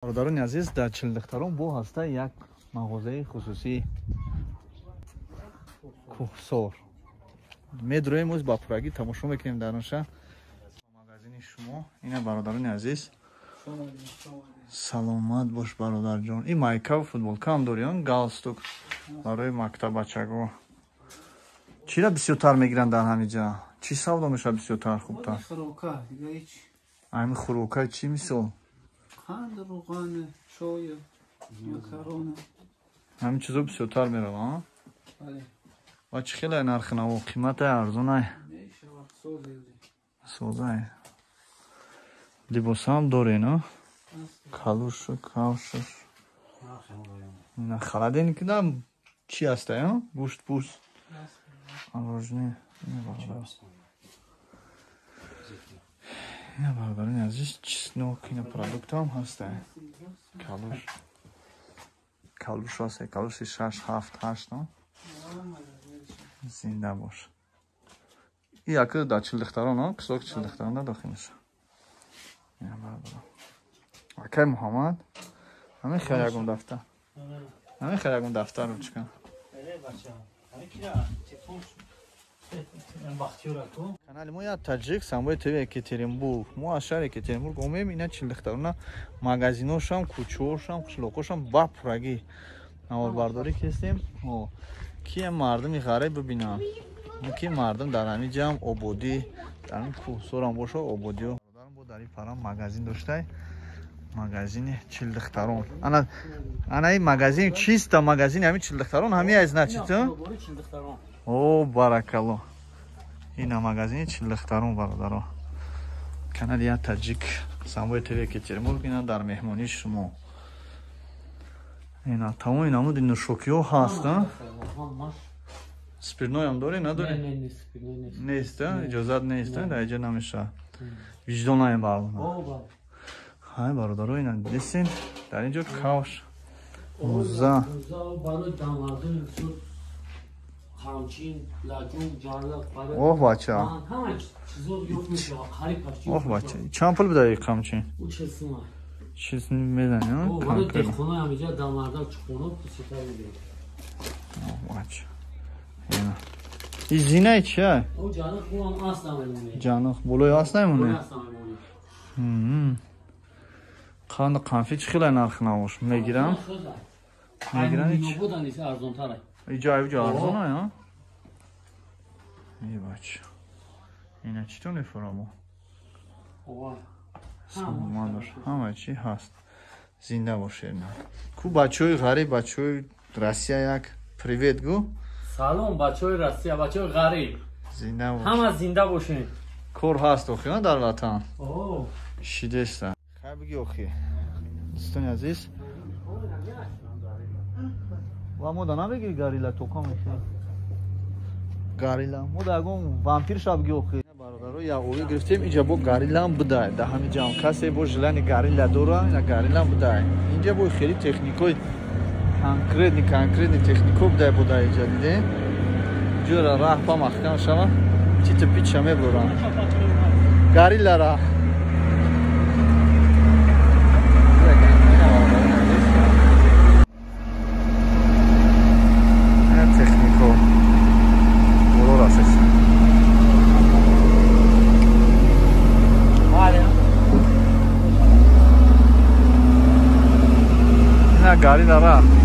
برادران عزیز در چلدختران بو هسته یک مغازه خصوصی کوهسار میدرویم از با پرگی تماشا میکنیم در آنجا مغازه شما. این برادران عزیز سلامت باش برادر جان. این مایکا فوتبال کام دارین گالستوک برای مکتب بچگو چی را بسیارتر میگیرن در همینجا؟ چی سودا میشه بسیارتر خوبتر؟ خوراکه دیگه هیچ. همین خوراکه چی مثل؟ قند، روغن، چای، مکرونه. همین چیزا بسیارتر میره ها؟ بله. و چه خیلی نرخ و قیمت ارزونه؟ میشه وقت سوزه. سوزه. لباس هم داره نه؟ کالوش کاوشش. نه خالدین که دم چی هسته یا؟ گوشت پوست. آروژنی. نه برادران عزیز چیز نوکین پرودکت هم هسته. کالوش. کالوش هسته. کالوش 6 7 8 نه؟ زنده باش. این اکر دا چلدختران ها کسوک چلدختران دا داخل میشه. نه برادران. اکر محمد. همین خیلی اگم دفتر. همین خیلی اگم دفتر رو چکن. کانال ما یا تاجیک ساموی توی اکتریمبورگ. ما از شهر اکتریمبورگ اومیم اینا چلدختران مغازینوش هم کوچوش هم قشلوقش هم با پرگی نوار برداری کردیم. کی مردمی غریب ببینم. کی مردم در همین جمع عبودی در این کوهسار هم باشه عبودی و در این پرام مغازین داشته. مغازین چلدختران. انا این مغازین چیست؟ مغازین همین چلدختران همین از نه چیته؟ او بارک الله. این مغازین چلدختران برادران. کانال یا تاجیک ساموی توی اکتریمبورگ اینا در مهمانی شما. اینا تمام اینا مود نوشوکیو هست ها؟ سپیرنوی هم داری نداری؟ نیست اجازت نیست در اینجا نمیشه وجدان های بردن های برادرها اینا دیسین در اینجا کاوش موزه اوه بچه اوه بچه چند پول بده یک کامچین؟ چیز میدن یا؟ اوه خونه همیجا داماردار چخونه پسیتر میدید بچه این زینه چیه؟ او جانخ بو هم آس نمیمونه جانخ بولوی آس نمیمونه؟ قند قنفی چی خیلی نرخ نباش میگیرم؟ میگیرم ایچ؟ بودن ایسه ارزون تره اینجا ارزون ها یا؟ ای بچه اینه چی تو نفرامو؟ همه چی هست زنده باشه کو بچه های غریب بچه های رسیه یک پریویت گو سلام بچه های رسیه بچه های غریب زنده باشه همه زنده باشین کور هست اوخی در وطن شیده است خیلی بگی اوخی دوستان عزیز و ما دانا بگی گاریلا توکا میشه گاریلا ما داگون وامپیر شاب گی اوخی برادرو یا اوی گرفتیم اینجا با گاریلا هم بوده در همین جام کسی با جلن گاریلا دوره اینا گاریلا هم بوده اینجا با خیلی تکنیکوی کنکریت تکنیکو بوده اینجا دیده جورا راه پا محکم شما چی تو پیچ همه بران گاریلا را تکنیکو برو راستش نه گاریلا را